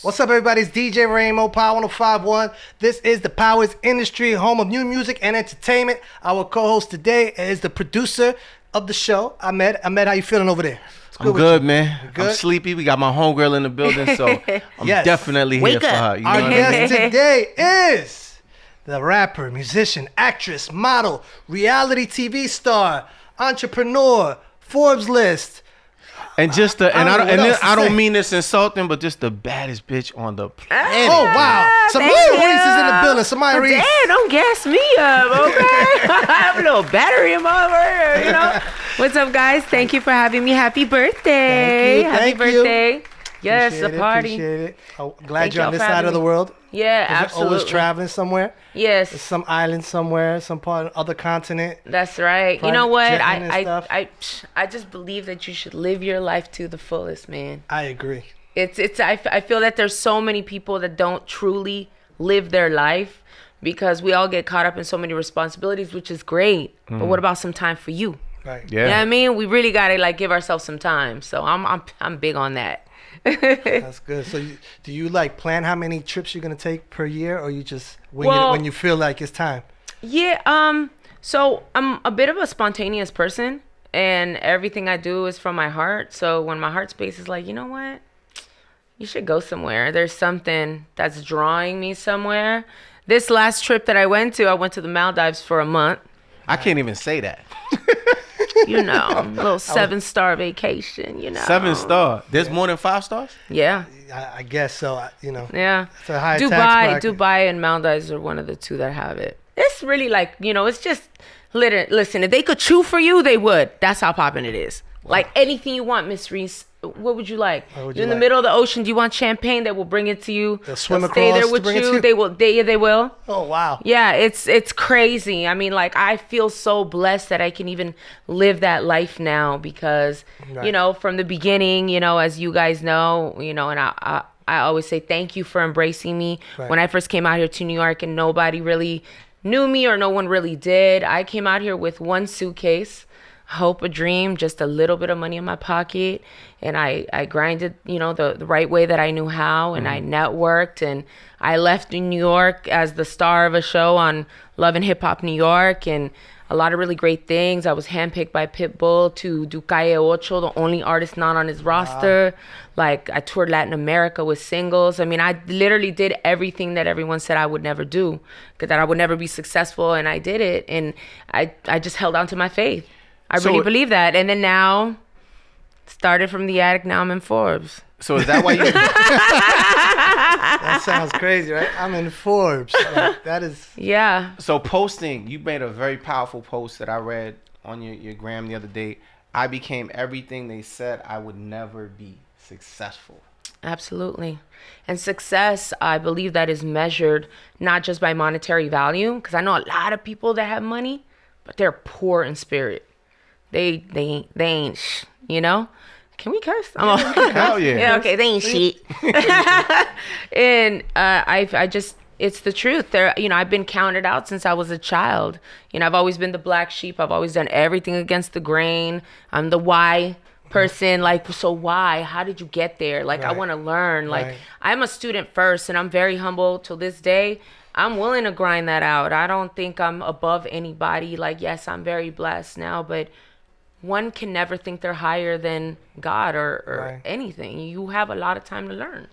What's up, everybody? It's DJ REYMO, Power 105.1. This is the Powers Industry, home of new music and entertainment. Our co-host today is the producer of the show, Ahmed. Ahmed, how you feeling over there? I'm good, man. I'm sleepy. We got my homegirl in the building, so I'm definitely here for her. You know Our guest today is the rapper, musician, actress, model, reality TV star, entrepreneur, Forbes list. And just I don't mean this insulting, but just the baddest bitch on the planet. Oh wow! Somaya Reece is in the building. Somaya Reece. Damn, don't gas me up, okay? I have a little battery in my over, you know. What's up, guys? Thank you for having me. Happy birthday! Happy birthday! Yes, appreciate a party. Appreciate it. I'm glad you're on this side of the world. Yeah, absolutely. You're always traveling somewhere. Yes. Some island somewhere, some part of other continent. That's right. You know what? I just believe that you should live your life to the fullest, man. I agree. I feel that there's so many people that don't truly live their life because we all get caught up in so many responsibilities, which is great. But what about some time for you? Right. Yeah. You know what I mean? We really gotta give ourselves some time. So I'm big on that. That's good. So do you plan how many trips you're gonna take per year, or you just when you feel like it's time? Yeah. So I'm a bit of a spontaneous person, and everything I do is from my heart. So when my heart space is like, you know what, you should go somewhere. There's something that's drawing me somewhere. This last trip that I went to the Maldives for a month. I can't even say that. You know, a little 7-star vacation, you know. 7-star? There's more than 5 stars? Yeah. I guess so, you know. Yeah. It's a high tax bracket. Dubai and Maldives are one of the two that have it. It's really it's just, listen, if they could chew for you, they would. That's how poppin' it is. Wow. Like anything you want, Miss Reece. What would you like? You're in the middle of the ocean. Do you want champagne? They will bring it to you. They'll swim across. Stay there with you. They will. They will. Oh wow. Yeah, it's crazy. I mean, I feel so blessed that I can even live that life now because from the beginning, as you guys know, and I always say thank you for embracing me. Right. When I first came out here to New York and nobody really knew me or no one really did, I came out here with one suitcase. Hope, a dream, just a little bit of money in my pocket, and I grinded the right way that I knew how, and I networked, and I left in New York as the star of a show on Love and Hip Hop New York, and a lot of really great things. I was handpicked by Pitbull to do Calle Ocho, the only artist not on his roster. Wow. I toured Latin America with singles. I mean, I literally did everything that everyone said I would never do, that I would never be successful, and I did it, and I just held on to my faith. I really believe that. And then now, started from the attic, now I'm in Forbes. So is that why you... That sounds crazy, right? I'm in Forbes. That is... Yeah. So posting, you made a very powerful post that I read on your gram the other day. I became everything they said I would never be successful. Absolutely. And success, I believe that is measured not just by monetary value, because I know a lot of people that have money, but they're poor in spirit. They ain't Can we curse? Hell yeah. Yeah, okay, they ain't shit. And it's the truth. I've been counted out since I was a child. I've always been the black sheep. I've always done everything against the grain. I'm the why person. So why? How did you get there? Right. I want to learn. I'm a student first, and I'm very humble till this day. I'm willing to grind that out. I don't think I'm above anybody. Yes, I'm very blessed now, but one can never think they're higher than God or anything. You have a lot of time to learn.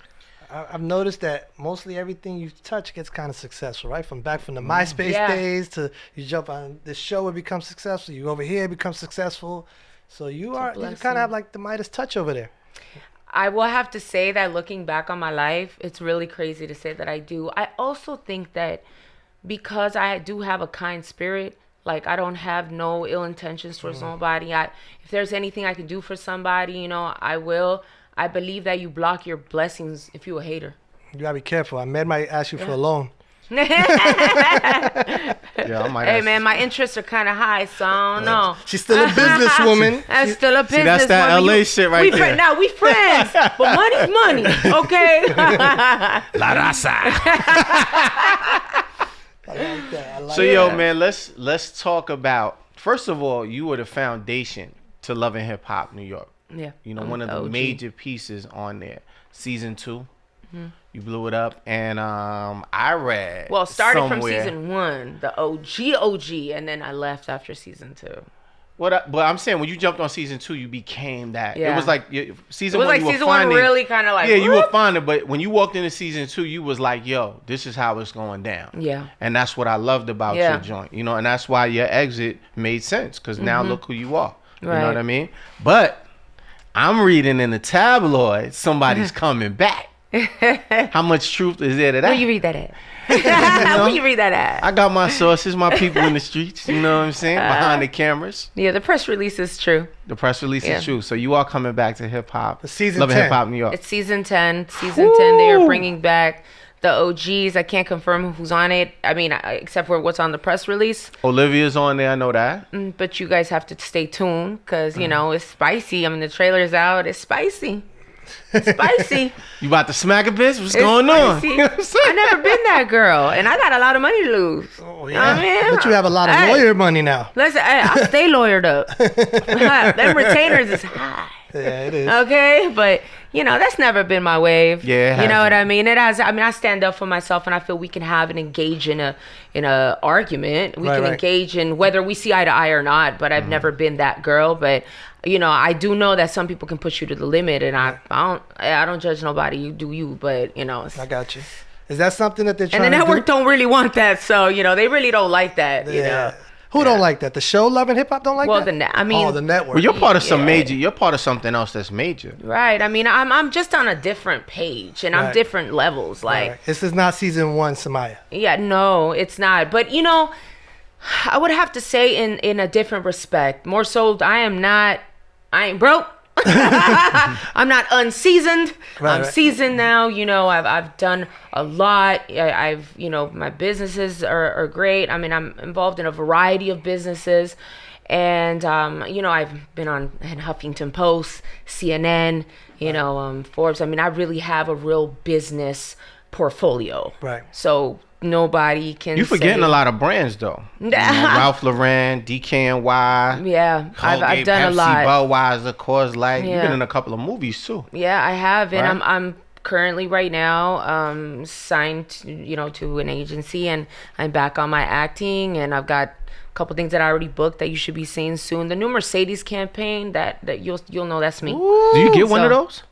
I've noticed that mostly everything you touch gets kind of successful, right? From the MySpace days to you jump on this show, it becomes successful. You over here, it becomes successful. So you kind of have the Midas touch over there. I will have to say that looking back on my life, it's really crazy to say that I do. I also think that because I do have a kind spirit, I don't have no ill intentions towards nobody. If there's anything I can do for somebody, I will. I believe that you block your blessings if you're a hater. You gotta be careful. I might ask you for a loan. I might hey man, my interests are kind of high, so I don't know. She's still a businesswoman. I'm still a businesswoman. See, that's that LA shit right there. Now we friends, but money's money, okay? La raza. I like so yo, man, let's talk about. First of all, you were the foundation to Love and Hip Hop New York. Yeah. One of the major pieces on there. Season 2. Mm-hmm. You blew it up, and I read. Well, started somewhere, from season 1, the OG, and then I left after season 2. But I'm saying when you jumped on season 2, you became that. Yeah. It was like season 1. It was like you were season finding, 1 really kind of like. Yeah, you were finding, but when you walked into season 2, you was like, yo, this is how it's going down. Yeah. And that's what I loved about your joint, you know, and that's why your exit made sense, because now look who you are. You know what I mean? But I'm reading in the tabloids, somebody's coming back. How much truth is there to that? Where you read that at? Where you read that at? I got my sources, my people in the streets, you know what I'm saying? Behind the cameras. Yeah, the press release is true. The press release is true. So you are coming back to hip hop. Season Love 10. Hip Hop New York. It's season 10. Season 10, they are bringing back the OGs. I can't confirm who's on it. I mean, except for what's on the press release. Olivia's on there, I know that. But you guys have to stay tuned because, you know, it's spicy. I mean, the trailer's out. It's spicy. It's spicy. You about to smack a bitch? What's going on? You know I never been that girl, and I got a lot of money to lose. Oh, You know what I mean? But you have a lot of lawyer money now. Listen, I stay lawyered up. Them retainers is high. Yeah, it is. Okay, but you know that's never been my wave. Yeah, it you know what hasn't. I mean. It has. I mean, I stand up for myself, and I feel we can have and engage in a argument. We can engage in whether we see eye to eye or not. But I've never been that girl. But you know, I do know that some people can push you to the limit, and I don't judge nobody. You do you, but you know. I got you. Is that something that they're trying And the to network do? don't really want that, so you know they really don't like that. You know. Who don't like that? The show Love and Hip Hop don't like Well, that? I mean, oh, the network. Well, you're part of some major. You're part of something else that's major. right. I mean, I'm just on a different page, and I'm different levels. Like, Right. This is not season 1, Somaya. yeah, no, it's not. But you know, I would have to say in a different respect. More so, I ain't broke. I'm not unseasoned. I'm seasoned now. You know, I've done a lot. I've you know, my businesses are great. I mean, I'm involved in a variety of businesses, and you know, I've been on Huffington Post, CNN, you know, Forbes. I mean, I really have a real business portfolio. Right. So nobody can. You forgetting say, a lot of brands though. You know, Ralph Lauren, DKNY. Yeah, Colgate, I've done Pepsi, a lot. Budweiser, Coors Light. Yeah. You've been in a couple of movies too. Yeah, I have, and Right. I'm currently right now signed to an agency, and I'm back on my acting, and I've got a couple things that I already booked that you should be seeing soon. The new Mercedes campaign that you'll know that's me. Do you get one of those?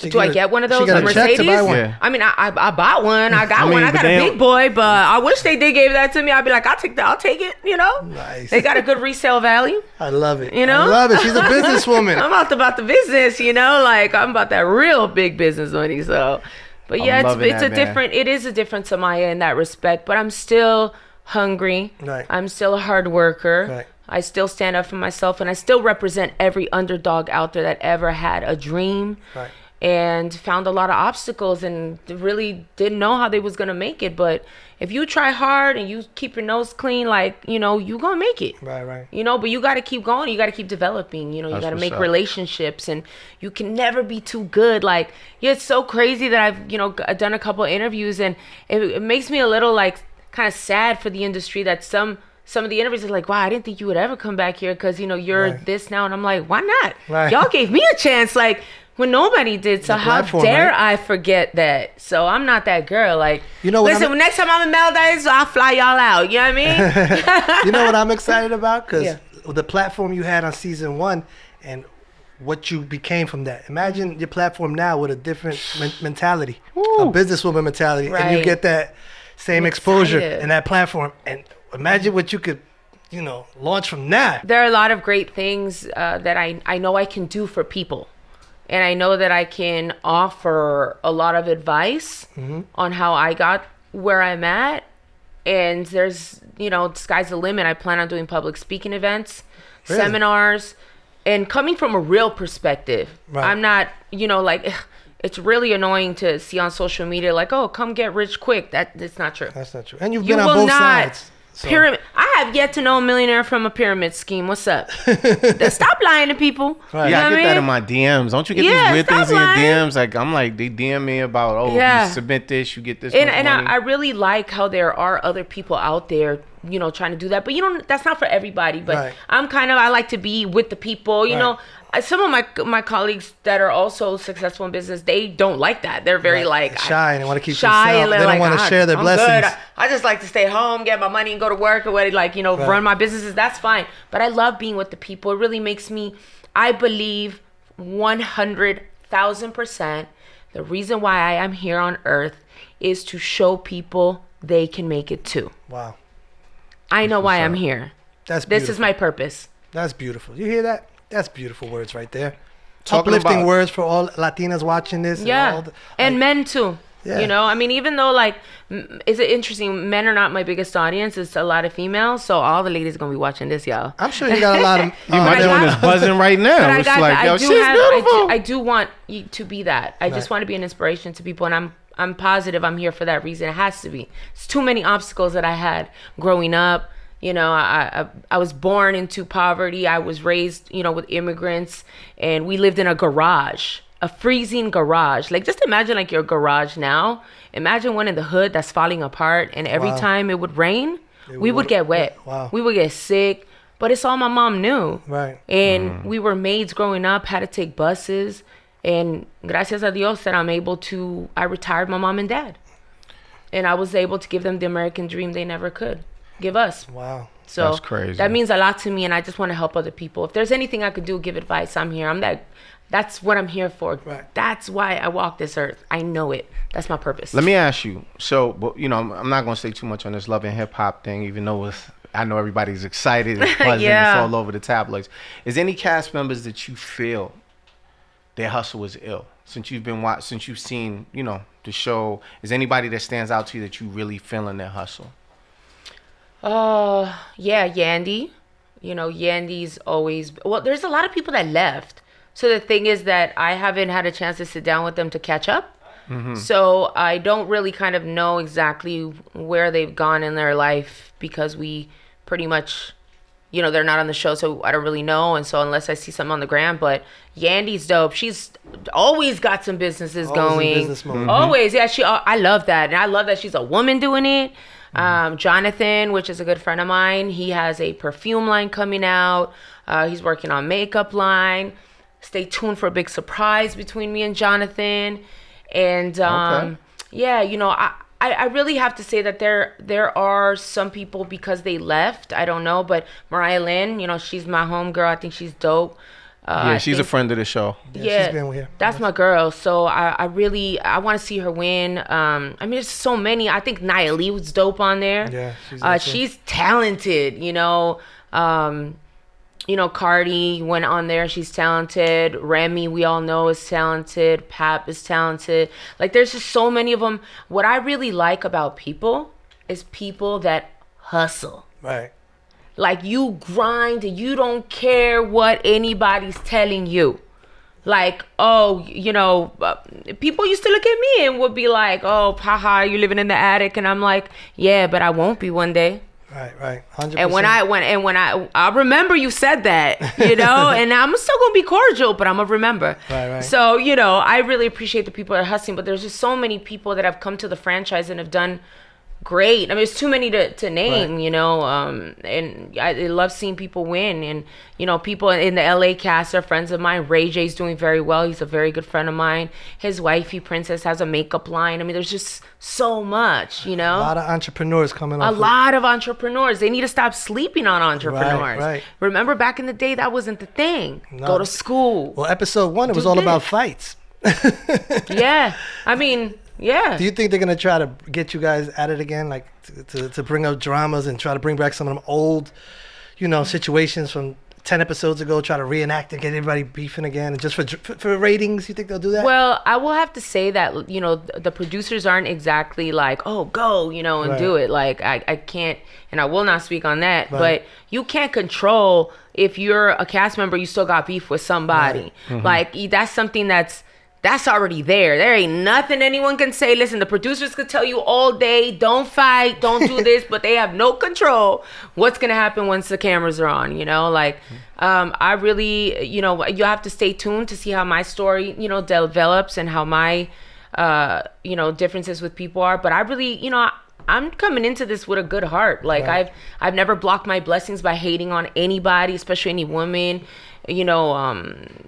Do I get one of those? She got A a check to Mercedes? buy one. Yeah. I mean, I bought one. I got I mean, one. I but got a they big don't- boy, but I wish they did give that to me. I'd be like, I'll take that. I'll take it. You know, Nice. they got a good resale value. I love it. You know? I love it. She's a businesswoman. I'm about the business, you know, like I'm about that real big business money. So, but yeah, loving it's that, a man. different. It is a different Somaya in that respect. But I'm still hungry. Right. I'm still a hard worker. Right. I still stand up for myself, and I still represent every underdog out there that ever had a dream. Right. And found a lot of obstacles and really didn't know how they was gonna make it. But if you try hard and you keep your nose clean, like, you know, you gonna make it. Right. You know, but you gotta keep going. You gotta keep developing. You know, you That's gotta what's make up. relationships, and you can never be too good. Like, yeah, it's so crazy that I've, you know, done a couple of interviews, and it makes me a little like kind of sad for the industry that some of the interviews are like, wow, I didn't think you would ever come back here because, you know, you're this now. And I'm like, why not? Right. Y'all gave me a chance. Like, when nobody did, so The how platform, dare right? I forget that? So I'm not that girl. Like, You know what listen, I'm- next time I'm in Maldives, I'll fly y'all out. You know what I mean? You know what I'm excited about? Because Yeah. the platform you had on season 1 and what you became from that. Imagine your platform now with a different mentality, a businesswoman mentality, and you Right. get that same I'm exposure excited. and that platform. And imagine what you could, you know, launch from that. There are a lot of great things that I know I can do for people. And I know that I can offer a lot of advice on how I got where I'm at. And there's, you know, sky's the limit. I plan on doing public speaking events, Really? seminars, and coming from a real perspective. Right. I'm not, you know, like, it's really annoying to see on social media, like, oh, come get rich quick. That's not true. That's not true. And you've You been on will both not sides. So- pyramid. I have yet to know a millionaire from a pyramid scheme. What's up? Stop lying to people. Right. Yeah, I get that in my DMs. Don't you get these weird things lying. in your DMs? Like, I'm like, they DM me about, you submit this, you get this much money. I really like how there are other people out there, trying to do that. But, that's not for everybody. But I like to be with the people, you know. Some of my colleagues that are also successful in business, they don't like that. They're very shy and they want to keep shy. Themselves. They don't want to share their blessings. Good. I just like to stay home, get my money, and go to work or run my businesses. That's fine. But I love being with the people. It really makes me. I believe 100,000% the reason why I am here on Earth is to show people they can make it too. Wow. I know why I'm here. That's beautiful. This is my purpose. That's beautiful. You hear that? That's beautiful words right there. Uplifting words for all Latinas watching this. Yeah. And men too. Yeah. Even though is it interesting? Men are not my biggest audience. It's a lot of females. So all the ladies are going to be watching this, y'all. I'm sure you got a lot of... my phone is buzzing right now. It's like, yo, she's beautiful. I do want you to be that. I just want to be an inspiration to people. And I'm positive I'm here for that reason. It has to be. It's too many obstacles that I had growing up. I was born into poverty. I was raised, with immigrants, and we lived in a garage, a freezing garage. Just imagine your garage now. Imagine one in the hood that's falling apart, and every time it would rain, we would get wet. Wow. We would get sick, but it's all my mom knew. Right. And we were maids growing up, had to take buses, and gracias a Dios that I retired my mom and dad, and I was able to give them the American dream they never could give us. Wow. So that's crazy. That means a lot to me, and I just want to help other people. If there's anything I could do, give advice, I'm here. That's what I'm here for. Right. That's why I walk this earth. I know it. That's my purpose. Let me ask you. So, I'm not going to say too much on this love and hip hop thing, even though I know everybody's excited and buzzing. It's all over the tabloids. Is any cast members that you feel their hustle is ill? Since you've seen, the show, is anybody that stands out to you that you really feeling their hustle? Yandy. Yandy's always... Well, there's a lot of people that left. So the thing is that I haven't had a chance to sit down with them to catch up. Mm-hmm. So I don't really kind of know exactly where they've gone in their life because we pretty much... they're not on the show, so I don't really know. And so unless I see something on the gram, but Yandy's dope. She's always got some businesses going. Business mode. Mm-hmm. Always. Yeah, I love that. And I love that she's a woman doing it. Jonathan, which is a good friend of mine, he has a perfume line coming out. He's working on makeup line. Stay tuned for a big surprise between me and Jonathan. And I really have to say that there are some people, because they left, I don't know, but Mariah Lynn, she's my homegirl. I think she's dope. She's a friend of the show. Yeah, she's been here. That's my girl. So I really want to see her win. There's so many. I think Nia Lee was dope on there. Yeah, she's talented. Cardi went on there. She's talented. Remy, we all know, is talented. Pap is talented. There's just so many of them. What I really like about people is people that hustle. Right. You grind, you don't care what anybody's telling you. People used to look at me and would be like, oh, haha, you living in the attic. And I'm like, yeah, but I won't be one day. Right. 100%. And when I remember you said that, and I'm still going to be cordial, but I'm going to remember. Right. So, I really appreciate the people that are hustling, but there's just so many people that have come to the franchise and have done great. There's too many to name, right. And I love seeing people win. And, people in the LA cast are friends of mine. Ray J's doing very well. He's a very good friend of mine. His wifey, Princess, has a makeup line. There's just so much, A lot of entrepreneurs coming up. A lot of entrepreneurs. They need to stop sleeping on entrepreneurs. Right. Remember, back in the day, that wasn't the thing. No. Go to school. Well, episode 1, it was all about fights. Yeah. Yeah. Do you think they're going to try to get you guys at it again? To bring up dramas and try to bring back some of them old, situations from 10 episodes ago, try to reenact and get everybody beefing again, and just for ratings? You think they'll do that? Well, I will have to say that the producers aren't exactly oh, go, and right. do it. I can't, and I will not speak on that. Right. But you can't control if you're a cast member, you still got beef with somebody. Right. Mm-hmm. That's something that's that's already there. There ain't nothing anyone can say. Listen, the producers could tell you all day, don't fight, don't do this, but they have no control what's going to happen once the cameras are on, you know? Like, I really, you know, you have to stay tuned to see how my story, you know, develops and how my, you know, differences with people are. But I really, you know, I'm coming into this with a good heart. Like, right. I've never blocked my blessings by hating on anybody, especially any woman, you know,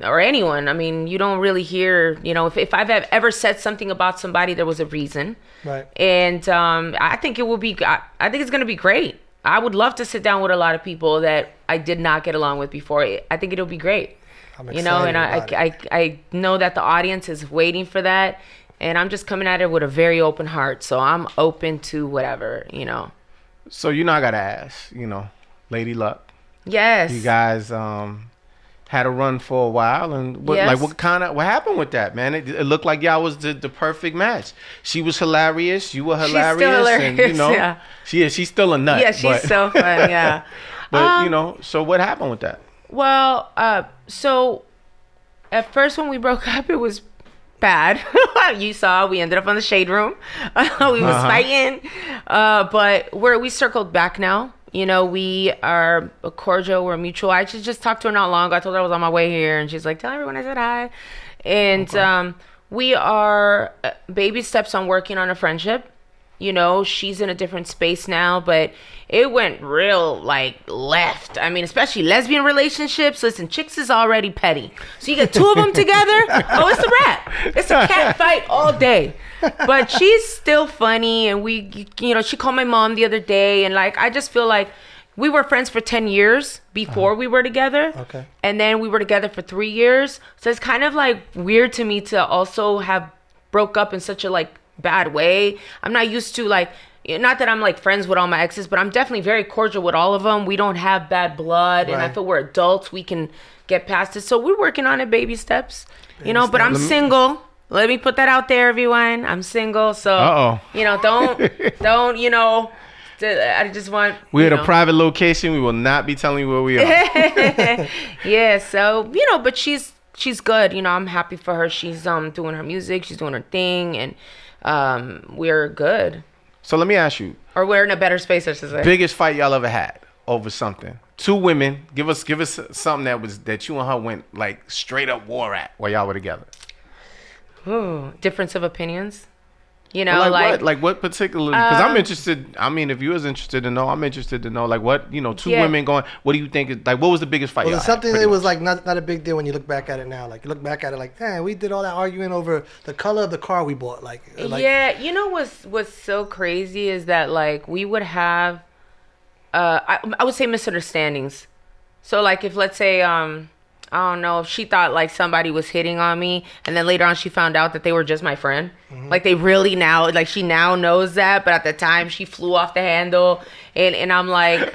or anyone. I mean, you don't really hear, you know, if I've ever said something about somebody, there was a reason. Right. And I think it will be, I think it's going to be great. I would love to sit down with a lot of people that I did not get along with before. I think it'll be great. I'm excited, you know, and I know that the audience is waiting for that. And I'm just coming at it with a very open heart. So I'm open to whatever, you know. So, you know, I got to ask, you know, Lady Luck. Yes. You guys had a run for a while. And what, yes. Like, what happened with that, man? It looked like y'all was the perfect match. She was hilarious. You were hilarious. She's still hilarious, and, you know, yeah. She's still a nut. Yeah, she's so fun, yeah. But, you know, so what happened with that? Well, so at first when we broke up, it was bad. You saw we ended up on the shade room. We was fighting, but we circled back now. You know, we are cordial, we're mutual. I just talked to her not long ago. I told her I was on my way here, and she's like, tell everyone I said hi. And we are baby steps on working on a friendship. You know, she's in a different space now, but it went real, like, left. I mean, especially lesbian relationships. Listen, chicks is already petty. So you get two of them together, oh, it's a wrap. It's a cat fight all day. But she's still funny, and you know, she called my mom the other day, and, like, I just feel like we were friends for 10 years before we were together. Okay. And then we were together for 3 years. So it's kind of, like, weird to me to also have broke up in such a, like, bad way. I'm not used to, like, not that I'm like friends with all my exes, but I'm definitely very cordial with all of them. We don't have bad blood, right. And I feel we're adults. We can get past it. So we're working on it, baby steps, you know. But I'm single. Let me put that out there, everyone. I'm single, so you know, don't you know. I just want. We're at a private location. We will not be telling you where we are. Yeah. So you know, but she's good. You know, I'm happy for her. She's doing her music. She's doing her thing, and we're good. So let me ask you. Or we're in a better space, I should say. Biggest fight y'all ever had over something? Two women. Give us something that you and her went like straight up war at while y'all were together. Ooh, difference of opinions. You know, like what particularly? Because I'm interested. I mean, if you was interested to know, I'm interested to know. Like what, you know, two women going. What do you think is like? What was the biggest fight? Was it something that was like not a big deal when you look back at it now? Like you look back at it like, man, we did all that arguing over the color of the car we bought. Like yeah, you know what's so crazy is that like we would have, I would say misunderstandings. So like if let's say I don't know if she thought like somebody was hitting on me, and then later on she found out that they were just my friend. Mm-hmm. Like they really now, like she now knows that, but at the time she flew off the handle, and I'm like,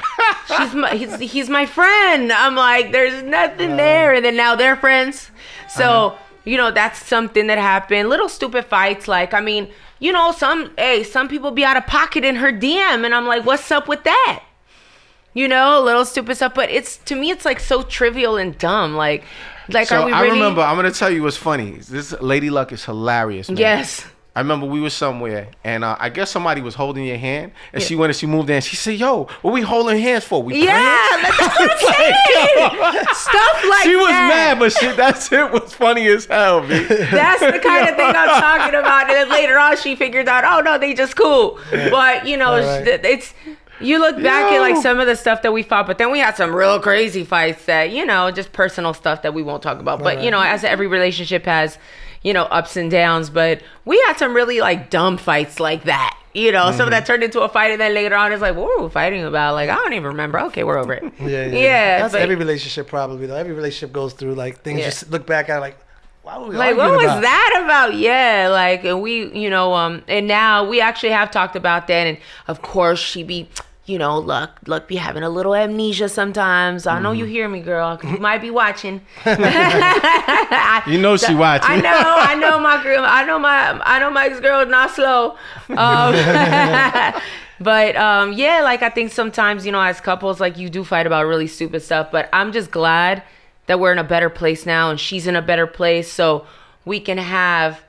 he's my friend. I'm like, there's nothing there, and then now they're friends. So you know that's something that happened. Little stupid fights, like I mean, you know, some people be out of pocket in her DM, and I'm like, what's up with that? You know, little stupid stuff, but to me, it's like so trivial and dumb. Like, so are we really? I remember, I'm going to tell you what's funny. This Lady Luck is hilarious, man. Yes. I remember we were somewhere, and I guess somebody was holding your hand, and she went and she moved in. She said, yo, what we holding hands for? We praying? That's what I'm saying. Stuff like she was mad, but that shit was funny as hell, man. That's the kind of thing I'm talking about. And then later on, she figured out, oh, no, they just cool. But, you know, it's... You look back at like some of the stuff that we fought, but then we had some real crazy fights that, you know, just personal stuff that we won't talk about. But, you know, as every relationship has, you know, ups and downs. But we had some really like dumb fights like that. You know, some of that turned into a fight, and then later on it's like, what were we fighting about? Like, I don't even remember. Okay, we're over it. Yeah. That's every relationship probably, though. Every relationship goes through like things you look back at like, why were we like, what was that about? Yeah, like, and we, you know, and now we actually have talked about that, and of course she be, you know, Luck be having a little amnesia sometimes. I know you hear me, girl. You might be watching. You know she watching. I know my girl. I know my ex-girl is not slow. But yeah, like I think sometimes, you know, as couples, like you do fight about really stupid stuff. But I'm just glad that we're in a better place now, and she's in a better place. So we can have,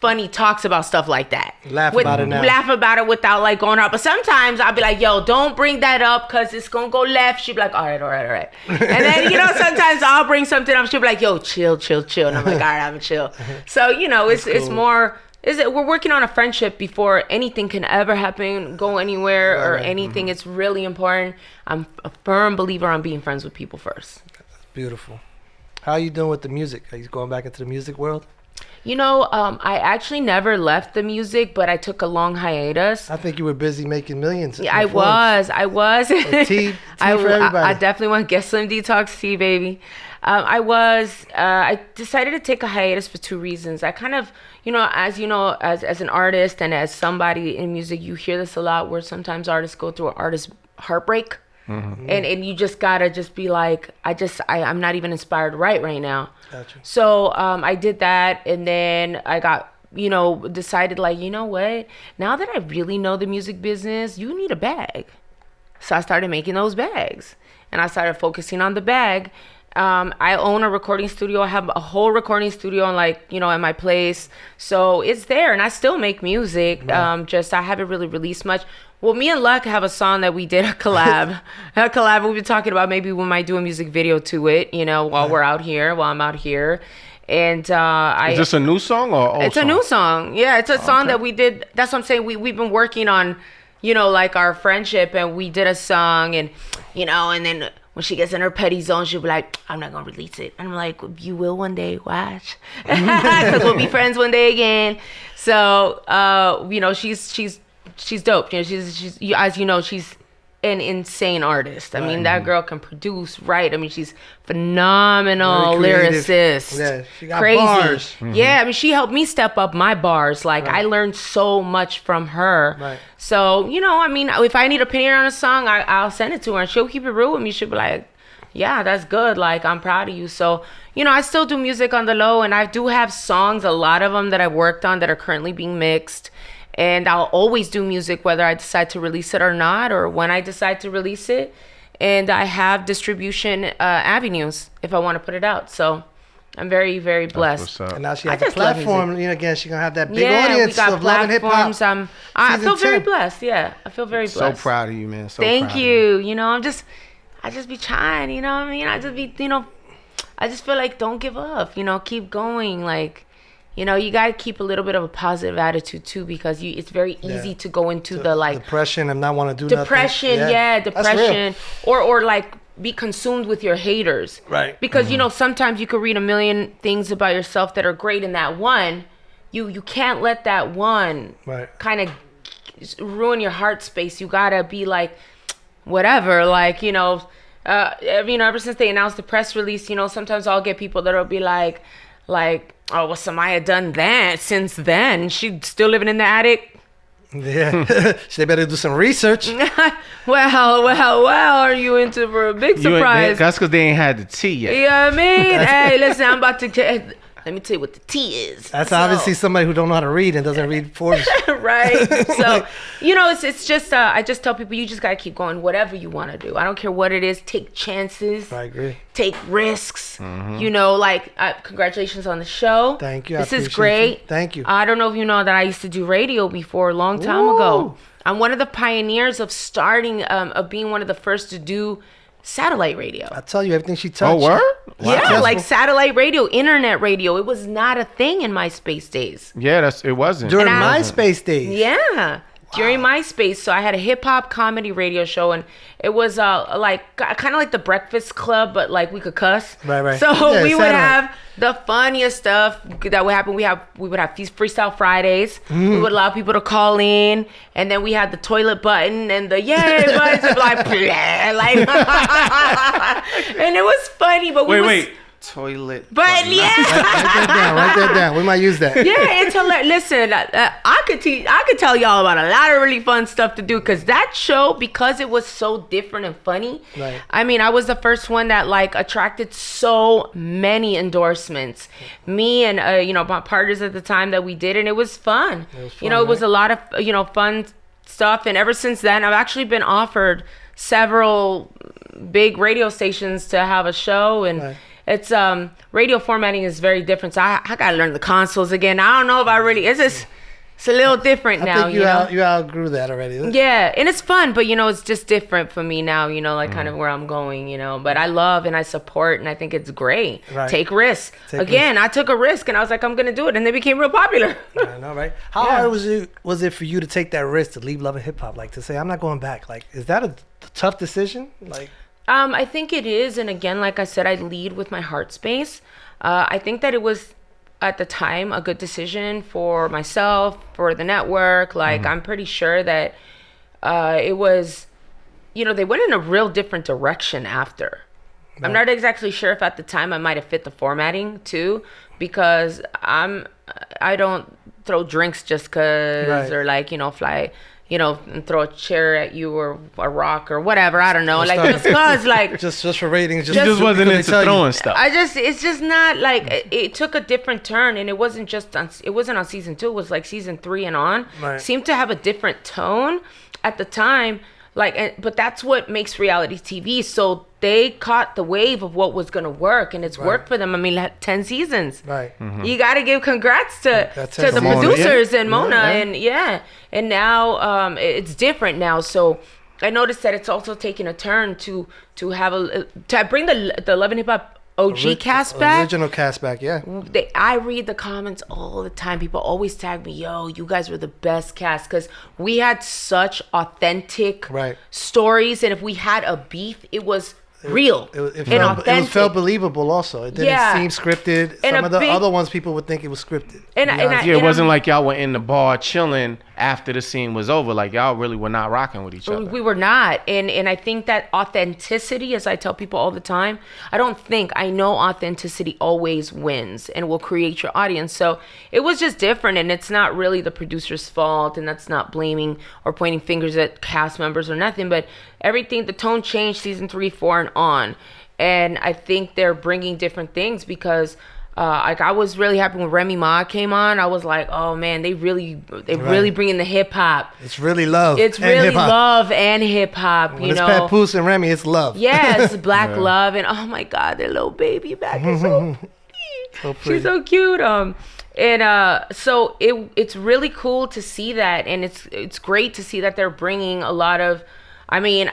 funny talks about stuff like that. Laugh about it now. Laugh about it without like going out. But sometimes I'll be like, yo, don't bring that up because it's going to go left. She'll be like, all right. And then, sometimes I'll bring something up. She'll be like, yo, chill. And I'm like, all right, I'm chill. So, it's more... we're working on a friendship before anything can ever happen, go anywhere or anything. It's really important. I'm a firm believer on being friends with people first. That's beautiful. How are you doing with the music? Are you going back into the music world? I actually never left the music, but I took a long hiatus. I think you were busy making millions. Yeah, I was. Tea for everybody. I definitely want Get Slim Detox tea, baby. I decided to take a hiatus for two reasons. I kind of, as an artist and as somebody in music, you hear this a lot where sometimes artists go through an artist heartbreak. Mm-hmm. And you just gotta just be like, I'm not even inspired to write right now. Gotcha. So I did that, and then I got decided like, you know what, now that I really know the music business, you need a bag. So I started making those bags, and I started focusing on the bag. I own a recording studio. I have a whole recording studio at my place. So it's there, and I still make music. Right. Just I haven't really released much. Well, me and Luck have a song that we did a collab. We've been talking about maybe we might do a music video to it, while I'm out here. And is this a new song or old It's song? A new song. Yeah, it's a song that we did. That's what I'm saying. We've been working on, like our friendship, and we did a song, and and then when she gets in her petty zone, she'll be like, I'm not going to release it. And I'm like, you will one day, watch. Because we'll be friends one day again. So, she's dope. She's as you know, she's an insane artist. I mean, that girl can produce, write. I mean, she's phenomenal lyricist. Yeah, she got bars. Mm-hmm. Yeah, I mean, she helped me step up my bars. Like, I learned so much from her. Right. So, I mean, if I need an opinion on a song, I'll send it to her, and she'll keep it real with me. She'll be like, yeah, that's good. Like, I'm proud of you. So, I still do music on the low, and I do have songs, a lot of them that I've worked on that are currently being mixed. And I'll always do music whether I decide to release it or not, or when I decide to release it. And I have distribution avenues if I want to put it out. So I'm very, very blessed. And now she has a platform. Again, she's going to have that big audience of love and hip-hop. I feel very blessed. Yeah, I feel very blessed. So proud of you, man. Thank you. I just be trying, what I mean? I just be, I just feel like don't give up, keep going. Like, you got to keep a little bit of a positive attitude too, because it's very easy to go into the like depression and not want to do depression. nothing. Depression, or like be consumed with your haters. Right. Because sometimes you could read a million things about yourself that are great, in that one, you can't let that one kind of ruin your heart space. You gotta be like, whatever, like ever since they announced the press release, sometimes I'll get people that'll be like, oh, well, Somaya done that since then. She's still living in the attic. Yeah, they better do some research. well, are you into for a big surprise? That's because they ain't had the tea yet. You know what I mean? Hey, listen, I'm about to... Let me tell you what the tea is. That's obviously somebody who don't know how to read and doesn't read Forbes. Right. So, it's just, I just tell people, you just got to keep going, whatever you want to do. I don't care what it is. Take chances. I agree. Take risks. Mm-hmm. Congratulations on the show. Thank you. This is great. You. Thank you. I don't know if you know that I used to do radio before a long time ago. I'm one of the pioneers of starting, of being one of the first to do satellite radio. I tell you, everything she touched. Oh, word? Wow. Yeah, like satellite radio, internet radio. It was not a thing in MySpace days. Yeah, it wasn't. During MySpace days. Yeah. During MySpace. So I had a hip hop comedy radio show, and it was like kind of like the Breakfast Club, but like we could cuss. Right. So we would have the funniest stuff that would happen. We would have Freestyle Fridays. We would allow people to call in, and then we had the toilet button and the yay button, like, and it was funny. But wait. Toilet. But yeah. Write that down. We might use that. Yeah, it's hilarious. Listen, I could tell y'all about a lot of really fun stuff to do, because that show, because it was so different and funny. Right. I mean, I was the first one that like attracted so many endorsements. Me and my partners at the time that we did, and it was fun. It was a lot of fun stuff, and ever since then, I've actually been offered several big radio stations to have a show, and. Right. it's radio formatting is very different. So I gotta learn the consoles again. I don't know if I really. It's a little different now. I think you outgrew that already. Yeah, and it's fun, but it's just different for me now. Like kind of where I'm going. But I love and I support, and I think it's great. Right. Take risks. I took a risk, and I was like, I'm gonna do it, and they became real popular. I know, right? How hard was it for you to take that risk to leave Love and Hip Hop? Like to say, I'm not going back. Like, is that a tough decision? Like, I think it is, and again, like I said, I lead with my heart space. I think that it was, at the time, a good decision for myself, for the network. Like, I'm pretty sure that it was, they went in a real different direction after. Right. I'm not exactly sure if at the time I might have fit the formatting too, because I don't throw drinks just cause, or like, fly, and throw a chair at you or a rock or whatever. I don't know. Like, just cause, like, just for ratings. Just wasn't into throwing stuff. It's just not like, it took a different turn, and it wasn't on season 2. It was like season 3 and on. Right. Seemed to have a different tone at the time. Like, but that's what makes reality TV. So they caught the wave of what was going to work, and it's worked for them. I mean, 10 seasons. Right. Mm-hmm. You got to give congrats to the producers and Mona. And now it's different now. So I noticed that it's also taking a turn to have to bring the Love and Hip Hop OG cast back. Original cast back, yeah. I read the comments all the time. People always tag me, yo, you guys were the best cast, because we had such authentic stories, and if we had a beef, it was real and authentic. It felt believable also. It didn't seem scripted. Some of the other ones, people would think it was scripted. It wasn't like y'all were in the bar chilling after the scene was over. Like, y'all really were not rocking with each other. We were not. And I think that authenticity, as I tell people all the time, I know authenticity always wins and will create your audience. So it was just different, and it's not really the producer's fault, and that's not blaming or pointing fingers at cast members or nothing, but everything, the tone changed season 3, 4, and on. And I think they're bringing different things, because like, I was really happy when Remy Ma came on. I was like, oh man, they really bringing the hip hop. It's really love. It's really love and hip hop. When it's Papoose and Remy, it's love. Yes, black love, and oh my God, their little baby back is so pretty. She's so cute. So it's really cool to see that, and it's great to see that they're bringing a lot of. I mean,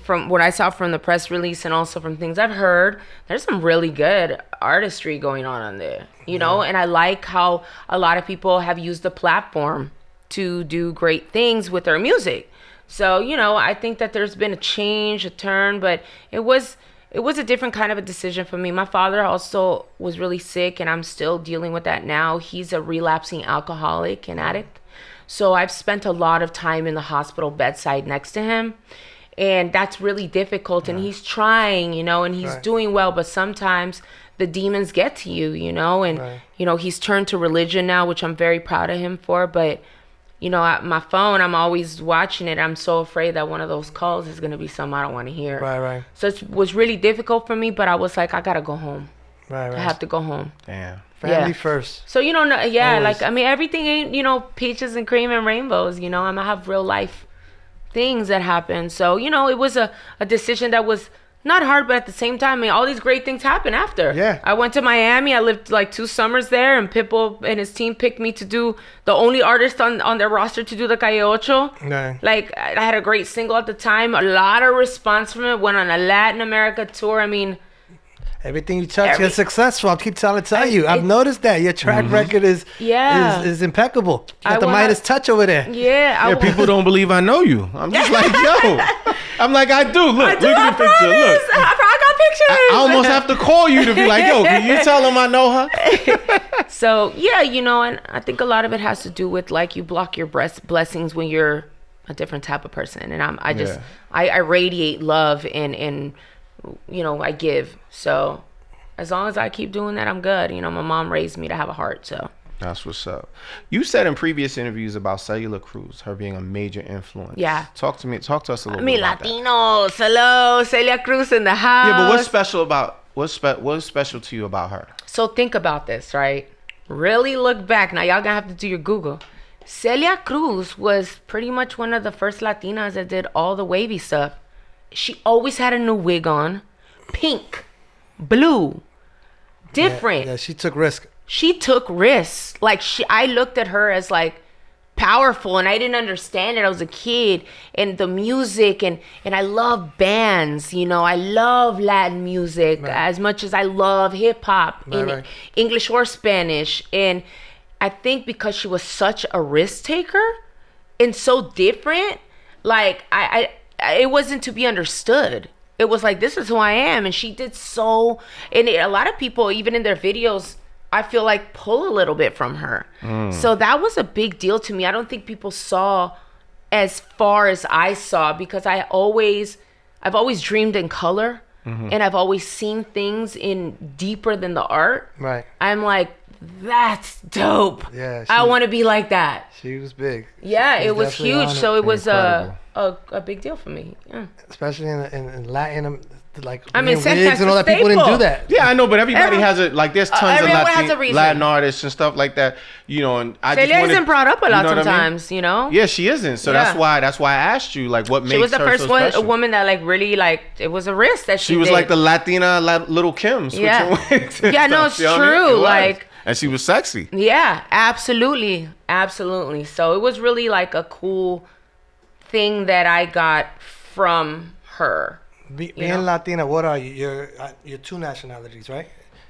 from what I saw from the press release and also from things I've heard, there's some really good artistry going on there, you know? And I like how a lot of people have used the platform to do great things with their music. So, I think that there's been a change, a turn, but it was a different kind of a decision for me. My father also was really sick, and I'm still dealing with that now. He's a relapsing alcoholic and addict. So I've spent a lot of time in the hospital bedside next to him, and that's really difficult. And he's trying, and he's doing well, but sometimes the demons get to you, and, he's turned to religion now, which I'm very proud of him for. But, at my phone, I'm always watching it. I'm so afraid that one of those calls is going to be something I don't want to hear. Right. So it was really difficult for me, but I was like, I got to go home. Right. I have to go home. Damn. Family first. So, always. Like, I mean, everything ain't, peaches and cream and rainbows, I'm going to have real life things that happen. So, it was a decision that was not hard, but at the same time, I mean, all these great things happen after. Yeah. I went to Miami. I lived like 2 summers there, and Pitbull and his team picked me to do the only artist on their roster to do the Calle Ocho. Right. Like, I had a great single at the time, a lot of response from it, went on a Latin America tour. I mean, everything you touch is successful. I keep trying to tell you. I've noticed that your track record is impeccable. You got the Midas touch over there. Yeah. People don't believe I know you. I'm just like, yo. I'm like, I do. Look at the picture. Look. I got pictures. I almost have to call you to be like, yo, can you tell them I know her? So, yeah, and I think a lot of it has to do with, like, you block your blessings when you're a different type of person. And I radiate love and I give. So as long as I keep doing that, I'm good. My mom raised me to have a heart, so. That's what's up. You said in previous interviews about Celia Cruz, her being a major influence. Yeah. Talk to us a little bit about Latinos. Hello, Celia Cruz in the house. Yeah, but what's special to you about her? So think about this, right? Really look back. Now y'all gonna have to do your Google. Celia Cruz was pretty much one of the first Latinas that did all the wavy stuff. She always had a new wig on, pink. blue, different. Yeah, she took risk. She took risks. Like I looked at her as like powerful, and I didn't understand it. I was a kid, and the music, and I love bands. You know, I love Latin music as much as I love hip hop in English or Spanish. And I think because she was such a risk taker and so different, like I it wasn't to be understood. It was like, this is who I am. And she did so, and a lot of people, even in their videos, I feel like pull a little bit from her. So that was a big deal to me. I don't think people saw as far as I saw, because I've always dreamed in color, and I've always seen things in deeper than the art. Right. I'm like, that's dope. Yeah. I want to be like that. She was big. Yeah, it was huge. So it was a big deal for me. Yeah. Especially in Latin, like, I mean, wigs and all that. People didn't do that. Yeah, I know, but everybody has a, like, there's tons of Latin artists and stuff like that, you know. And I Celia isn't brought up a lot sometimes, you know. Yeah, she isn't. So that's why I asked you, like, what makes her so special. She was the first woman that, like, really, like, it was a risk that she was did. like the Latina Little Kim. Yeah, yeah, no, it's true. Like, and she was sexy. Yeah, absolutely, absolutely. So it was really like a cool thing that I got from her. Being Latina, what are you? You're two nationalities, right?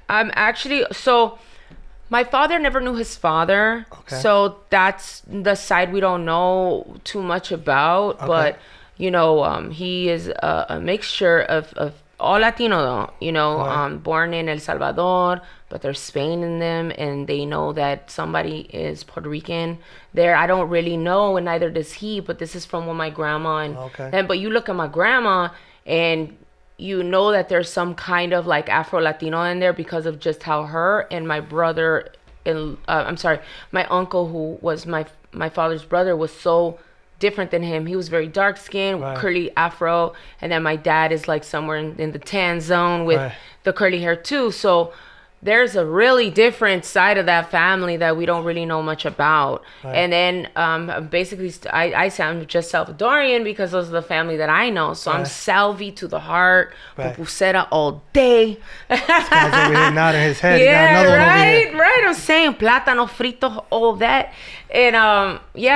I'm actually, so my father never knew his father. Okay. So that's the side we don't know too much about. Okay. But, you know, he is a mixture of all Latino, though, you know, right. Born in El Salvador, but there's Spain in them, and they know that somebody is Puerto Rican there. I don't really know, and neither does he, but this is from when my grandma, but you look at my grandma, and you know that there's some kind of like Afro-Latino in there because of just how her and my brother, my uncle, who was my father's brother, was so different than him. He was very dark skinned, right. Curly afro, and then my dad is like somewhere in the tan zone with right. the curly hair too. So there's a really different side of that family that we don't really know much about. Right. And then basically I say I'm just Salvadorian because those are the family that I know. So right. I'm Salvi to the heart, right. pupusera all day. This guy's over here nodding his head. Yeah, right. I'm saying plátano frito, all that. And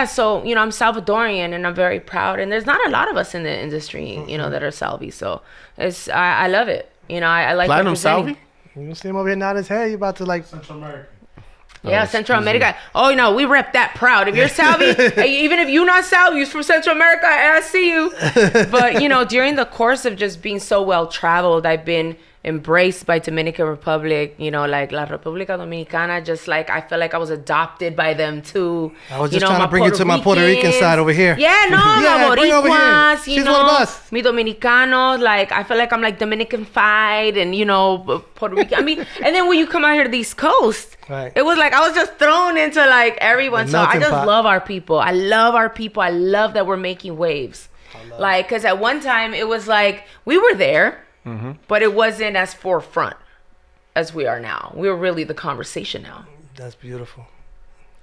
so, you know, I'm Salvadorian and I'm very proud. And there's not a lot of us in the industry, you know, that are Salvi. So I love it. You know, I like Platinum Salvi? You see him over here nodding his head. You about to like Central America. Yeah, Central America. Oh, no, we rep that proud. If you're Salvi, even if you're not Salvi, you're from Central America, and I see you. But, you know, during the course of just being so well traveled, I've been embraced by Dominican Republic, you know, like La República Dominicana, just like I feel like I was adopted by them too. I was just trying to bring you to my Puerto Rican side over here. Yeah, no, yeah, Boricuas, you know, one of us. Mi Dominicano, like I feel like I'm like Dominican-fied and, you know, Puerto Rican. I mean, and then when you come out here to the East Coast, right. It was like I was just thrown into like everyone. So I just love our people. I love our people. I love that we're making waves. Like, because at one time it was like we were there. Mm-hmm. But it wasn't as forefront as we are now. We're really the conversation now. That's beautiful.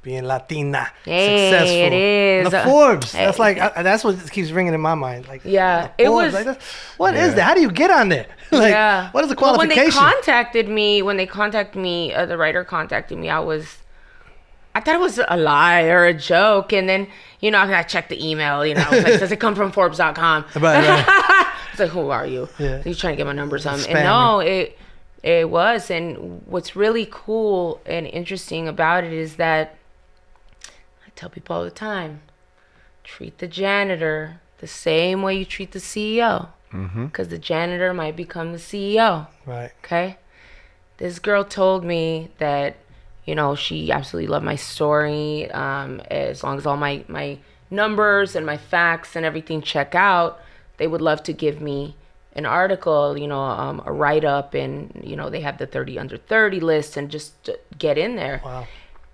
Being Latina, hey, successful. It is. The Forbes. Hey. That's like that's what keeps ringing in my mind. Like, yeah, it was. Like, what is that? How do you get on there? Like, yeah. What is the qualification? Well, when they contacted me, the writer contacted me. I thought it was a lie or a joke, and then you know I checked the email. You know, I was like, does it come from Forbes.com? Right. It's like, who are you? Yeah. You're trying to get my numbers on. And no, it was. And what's really cool and interesting about it is that I tell people all the time, treat the janitor the same way you treat the CEO. Because the janitor might become the CEO. Right. Okay? This girl told me that, you know, she absolutely loved my story. As long as all my numbers and my facts and everything check out, they would love to give me an article, you know, a write-up, and, you know, they have the 30 under 30 list and just get in there. Wow.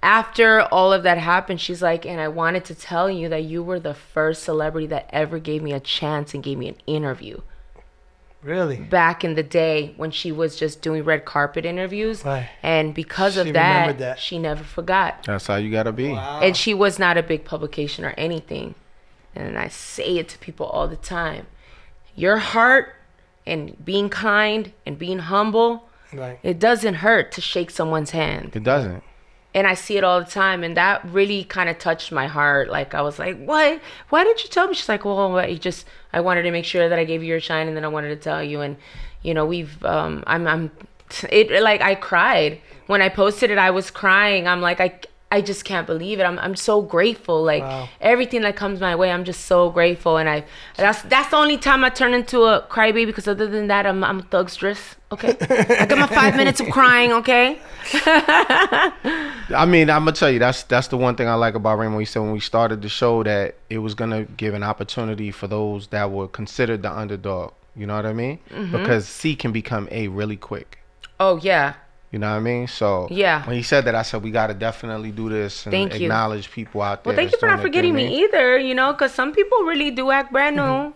After all of that happened, she's like, and I wanted to tell you that you were the first celebrity that ever gave me a chance and gave me an interview. Really? Back in the day when she was just doing red carpet interviews. Right. And because of that, she never forgot. That's how you got to be. Wow. And she was not a big publication or anything. And I say it to people all the time. Your heart and being kind and being humble, right. It doesn't hurt to shake someone's hand. It doesn't. And I see it all the time, and that really kind of touched my heart. Like, I was like, what? Why didn't you tell me? She's like, well, I wanted to make sure that I gave you your shine, and then I wanted to tell you. And, you know, I cried. When I posted it, I was crying. I'm like, I just can't believe it. I'm so grateful. Like, wow. Everything that comes my way, I'm just so grateful. And that's the only time I turn into a crybaby, because other than that, I'm a thugstress. Okay, I got my 5 minutes of crying. Okay. I mean, I'm gonna tell you, that's the one thing I like about REYMO. He said when we started the show that it was gonna give an opportunity for those that were considered the underdog. You know what I mean? Mm-hmm. Because C can become A really quick. Oh yeah. You know what I mean? So yeah. When he said that, I said we got to definitely do this and acknowledge people out there. Well, thank you for not forgetting me either. You know, because some people really do act brand new.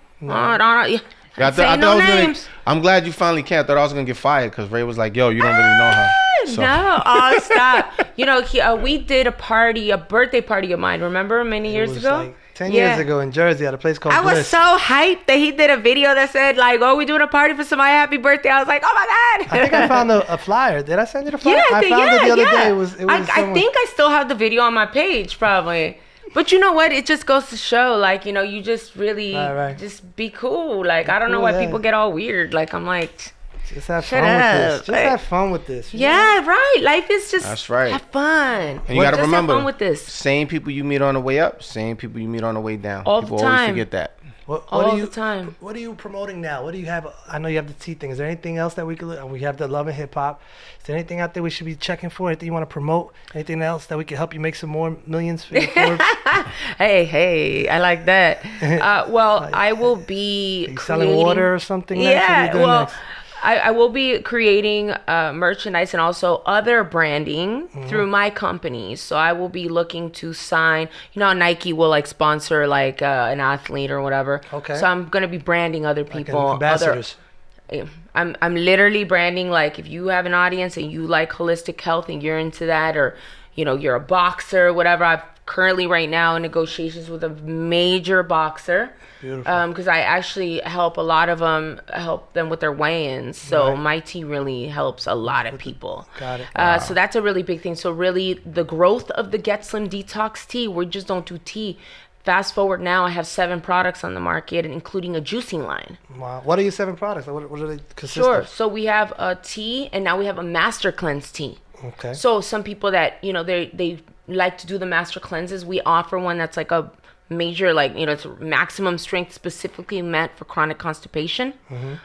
I'm glad you finally came. I thought I was gonna get fired because Ray was like, "Yo, you don't really know her." So. No, oh stop. You know, we did a birthday party of mine. Remember many years ago? Like 10 years ago in Jersey at a place called Bliss. I was so hyped that he did a video that said like, "Oh, we're doing a party for Somaya, happy birthday." I was like, "Oh my god!" I think I found a flyer. Did I send you the flyer? Yeah, I found it the other day. It was I think I still have the video on my page, probably. But you know what? It just goes to show, like, you know, you just really just be cool. Like, I don't know why people get all weird. Like, I'm like, just have fun with this. Just have fun with this. Yeah, right. Life is just that's right. Have fun. And you got to remember, have fun with this. Same people you meet on the way up, same people you meet on the way down. All people the time. Always forget that. All the time. What are you promoting now? What do you have? I know you have the tea thing. Is there anything else that we could? We have the Love and Hip Hop. Is there anything out there we should be checking for? Anything you want to promote? Anything else that we can help you make some more millions for your Forbes? Hey, I like that. Well, I will be selling water or something. Yeah, well. I will be creating merchandise and also other branding through my companies. So I will be looking to sign, you know, Nike will like sponsor like an athlete or whatever. Okay. So I'm going to be branding other people. Like ambassadors. I'm literally branding, like, if you have an audience and you like holistic health and you're into that, or, you know, you're a boxer, whatever. I'm currently right now in negotiations with a major boxer. Because I actually help a lot of them, help them with their weigh-ins. So my tea really helps a lot of people. Got it. So that's a really big thing. So really, the growth of the Get Slim Detox tea, we just don't do tea. Fast forward now, I have 7 products on the market, including a juicing line. Wow. What are your 7 products? What are they consist Sure. of? So we have a tea, and now we have a Master Cleanse tea. Okay. So some people that, you know, they like to do the Master Cleanses, we offer one that's like a major, like, you know, it's maximum strength, specifically meant for chronic constipation.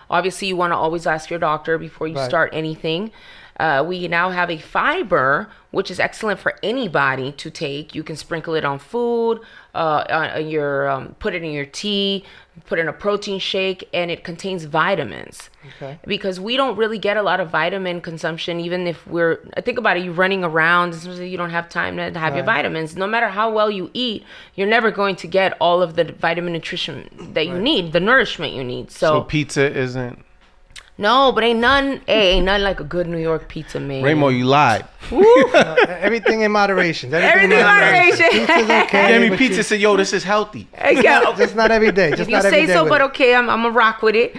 Obviously you want to always ask your doctor before you start anything. We now have a fiber, which is excellent for anybody to take. You can sprinkle it on food, put it in your tea, put in a protein shake, and it contains vitamins. Okay. Because we don't really get a lot of vitamin consumption, even if think about it, you're running around, you don't have time to have your vitamins. No matter how well you eat, you're never going to get all of the vitamin nutrition that you need, the nourishment you need. So pizza isn't... No, but ain't none like a good New York pizza, man. REYMO, you lied. Everything in moderation. Everything in moderation. Pizza's okay. Gave me pizza, said, "Yo, this is healthy." Just not every day. Just if not you every say day so, but okay, I'm gonna rock with it.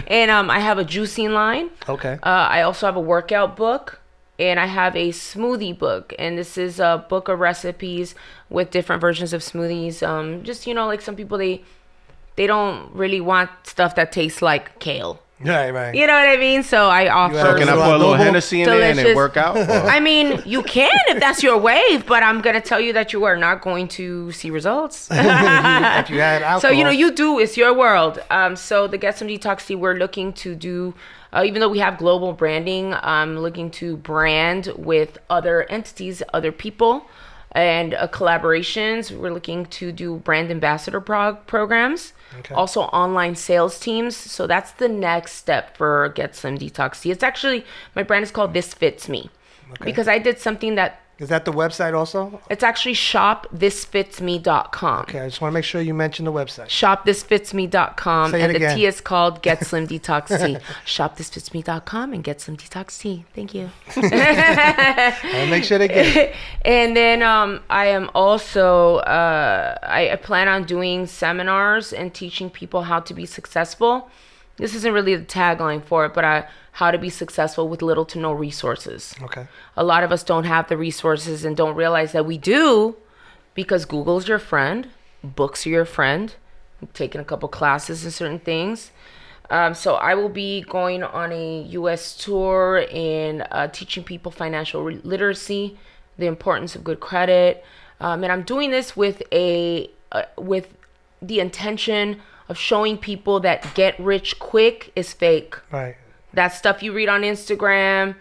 And I have a juicing line. Okay. I also have a workout book, and I have a smoothie book, and this is a book of recipes with different versions of smoothies. Just, you know, like some people they don't really want stuff that tastes like kale. Right. You know what I mean? So I offer. So can I put a little Hennessy in there and it work out? I mean, you can if that's your wave, but I'm gonna tell you that you are not going to see results. If you had alcohol. So, you know, it's your world. So the Get Some Detox tea, we're looking to do, even though we have global branding, I'm looking to brand with other entities, other people, and collaborations. We're looking to do brand ambassador programs. Okay. Also online sales teams. So that's the next step for Get Slim Detox tea. It's actually, my brand is called This Fits Me. Okay. Because I did something that... Is that the website also? It's actually shopthisfitsme.com. Okay, I just want to make sure you mention the website. Shopthisfitsme.com. Say it again. The tea is called Get Slim Detox tea. Shopthisfitsme.com and Get Slim Detox tea. Thank you. I'll make sure they get it. And then I am also, I plan on doing seminars and teaching people how to be successful. this isn't really the tagline for it, but how to be successful with little to no resources. Okay. A lot of us don't have the resources and don't realize that we do, because Google's your friend, books are your friend. I'm taking a couple classes and certain things. So I will be going on a U.S. tour and teaching people financial literacy, the importance of good credit. And I'm doing this with with the intention of showing people that get rich quick is fake. Right. That stuff you read on Instagram,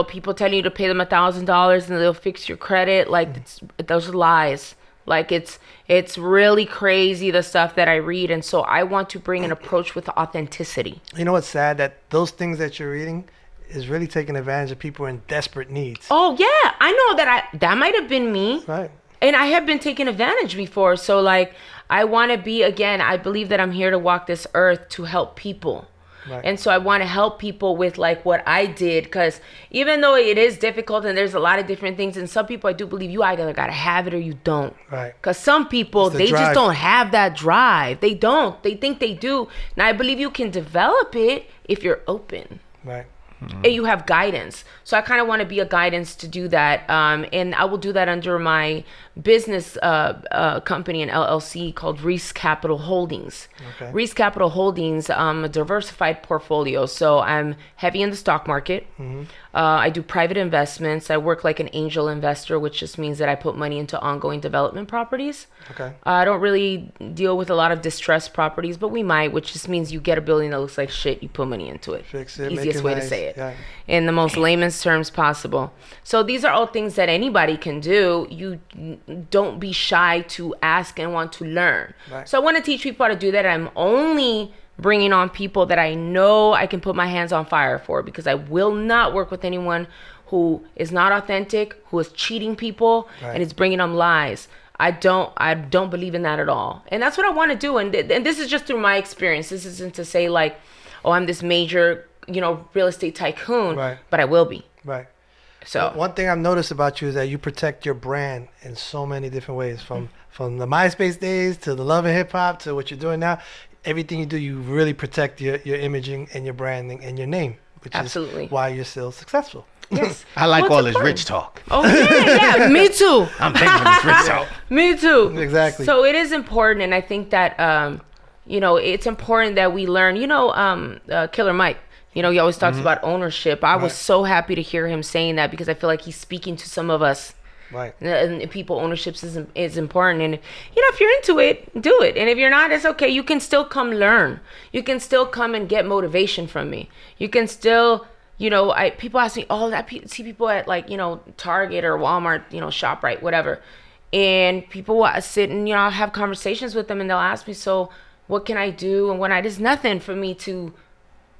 people telling you to pay them $1,000 and they'll fix your credit. Like, those are lies. Like, it's really crazy, the stuff that I read. And so I want to bring an approach with authenticity. You know what's sad? That those things that you're reading is really taking advantage of people in desperate needs. Oh, yeah. I know that might have been me. Right. And I have been taken advantage before. So, like, I want to be, again, I believe that I'm here to walk this earth to help people. Right. And so I want to help people with, like, what I did, because even though it is difficult and there's a lot of different things, and some people, I do believe you either got to have it or you don't. Right. Because some people, they just don't have that drive. They don't. They think they do. And I believe you can develop it if you're open. Right. And you have guidance. So I kind of want to be a guidance to do that. And I will do that under my business company and LLC called Reece Capital Holdings. Okay. Reece Capital Holdings, a diversified portfolio. So I'm heavy in the stock market. Mm-hmm. I do private investments. I work like an angel investor, which just means that I put money into ongoing development properties. Okay. I don't really deal with a lot of distressed properties, but we might, which just means you get a building that looks like shit, you put money into it. Fix it. Easiest way to say it. Yeah. In the most layman's terms possible. So these are all things that anybody can do. You don't be shy to ask and want to learn. Right. So I want to teach people how to do that. I'm only bringing on people that I know I can put my hands on fire for, because I will not work with anyone who is not authentic, who is cheating people, right, and is bringing them lies. I don't believe in that at all. And that's what I want to do. And this is just through my experience. This isn't to say like, oh, I'm this major, real estate tycoon, right, but I will be. Right. So one thing I've noticed about you is that you protect your brand in so many different ways, from the MySpace days to the Love and Hip Hop to what you're doing now. Everything you do, you really protect your imaging and your branding and your name, which absolutely is why you're still successful. Yes. I like all this rich talk. Oh, yeah, me too. I'm thinking this rich talk. Me too. Exactly. So it is important, and I think that, it's important that we learn. Killer Mike, he always talks about ownership. I was so happy to hear him saying that, because I feel like he's speaking to some of us. Right. And people, ownership is important. And, if you're into it, do it. And if you're not, it's okay. You can still come learn. You can still come and get motivation from me. You can still, people ask me, I see people at like, Target or Walmart, ShopRite, whatever. And people will sit and, I'll have conversations with them, and they'll ask me, so what can I do? And there's nothing for me to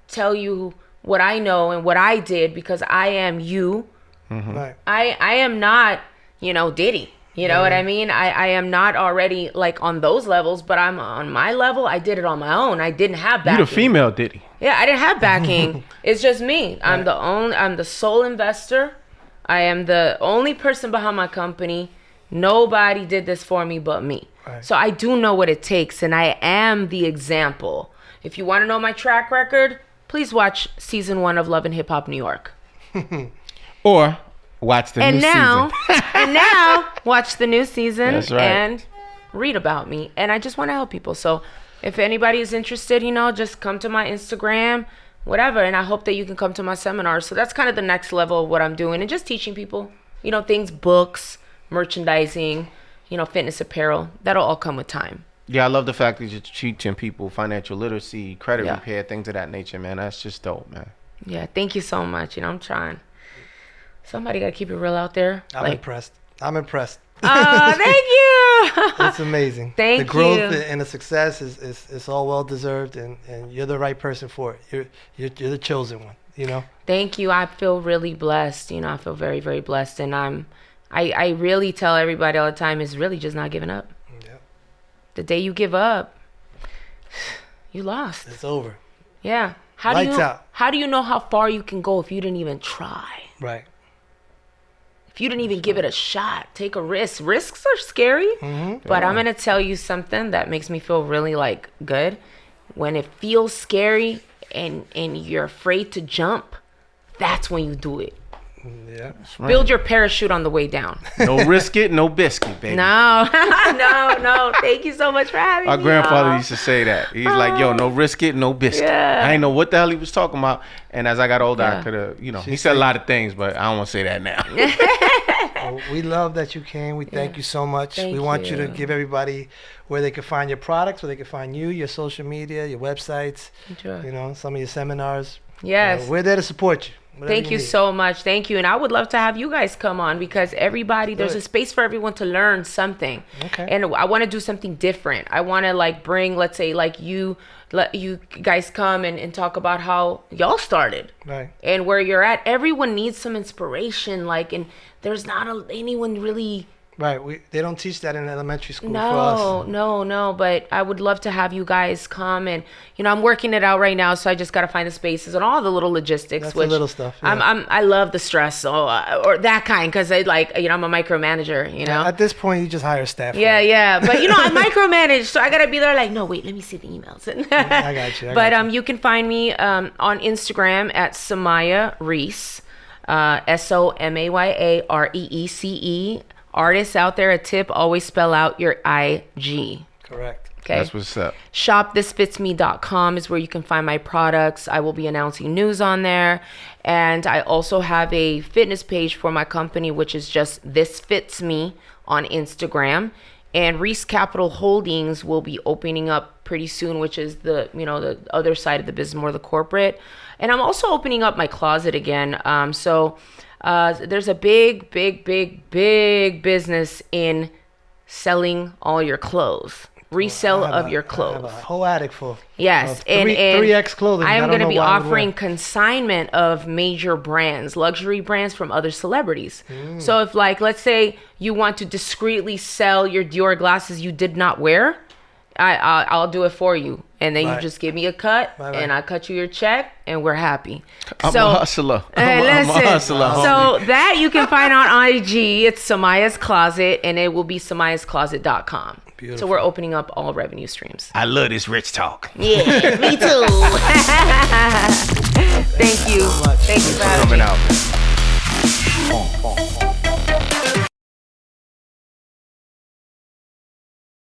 tell you what I know and what I did, because I am you. Mm-hmm. Right. I am not, Diddy. You know what I mean? I am not already like on those levels, but I'm on my level. I did it on my own. I didn't have backing. You the female Diddy. Yeah, I didn't have backing. It's just me. I'm the sole investor. I am the only person behind my company. Nobody did this for me but me. Right. So I do know what it takes, and I am the example. If you want to know my track record, please watch season 1 of Love and Hip Hop New York. Or watch the new season. And now watch the new season. That's right. And read about me. And I just want to help people. So if anybody is interested, just come to my Instagram, whatever. And I hope that you can come to my seminar. So that's kind of the next level of what I'm doing, and just teaching people, things, books, merchandising, fitness apparel. That'll all come with time. Yeah, I love the fact that you're teaching people financial literacy, credit repair, things of that nature, man. That's just dope, man. Yeah, thank you so much. I'm trying. Somebody got to keep it real out there. I'm impressed. Oh, thank you. It's amazing. Thank you. The growth you. and the success is all well deserved, and you're the right person for it. You're the chosen one. Thank you. I feel really blessed. I feel very, very blessed, and I really tell everybody all the time, is really just not giving up. Yeah. The day you give up, you lost. It's over. Yeah. Lights out. How do you know how far you can go if you didn't even try? Right. If you didn't even give it a shot, take a risk. Risks are scary, but I'm going to tell you something that makes me feel really good. When it feels scary, and you're afraid to jump, that's when you do it. Yeah. Right. Build your parachute on the way down. No risk it, no biscuit, baby. No. No. Thank you so much for having me. Our grandfather used to say that. He's like, yo, no risk it, no biscuit. Yeah. I didn't know what the hell he was talking about. And as I got older, I could have, he said a lot of things, but I don't want to say that now. Well, we love that you came. We thank you so much. Thank we want you to give everybody where they can find your products, where they can find you, your social media, your websites, Sure. some of your seminars. Yes. We're there to support you. Thank you so much. Thank you. And I would love to have you guys come on because there's a space for everyone to learn something. Okay. And I want to do something different. I want to bring, let's say, let you guys come and talk about how y'all started. Right. And where you're at. Everyone needs some inspiration. And there's not anyone really... Right. They don't teach that in elementary school for us. No. But I would love to have you guys come and, I'm working it out right now. So I just got to find the spaces and all the little logistics. That's the little stuff. Yeah. I love the stress or that kind. Cause I'm a micromanager, At this point, you just hire staff. Yeah. But I micromanage. So I got to be there no, wait, let me see the emails. I got you. But you can find me on Instagram at Somaya Reece, SOMAYAREECE. Artists out there, a tip, always spell out your IG. Correct. Okay. That's what's up. ShopThisFitsMe.com is where you can find my products. I will be announcing news on there. And I also have a fitness page for my company, which is just This Fits Me on Instagram. And Reece Capital Holdings will be opening up pretty soon, which is the other side of the business, more the corporate. And I'm also opening up my closet again. There's a big business in selling all your clothes, resale of your clothes. I have a whole attic full. Yes, and 3X clothing. I am going to be offering consignment of major brands, luxury brands from other celebrities. So if let's say you want to discreetly sell your Dior glasses you did not wear, I'll do it for you. And then you just give me a cut, and I cut you your check, and we're happy. I'm a hustler. I'm a hustler. So that you can find on IG. It's Somaya's Closet, and it will be somayascloset.com. Beautiful. So we're opening up all revenue streams. I love this rich talk. Yeah, me too. Thank you. Thank you so much. Thank you for coming having me. out.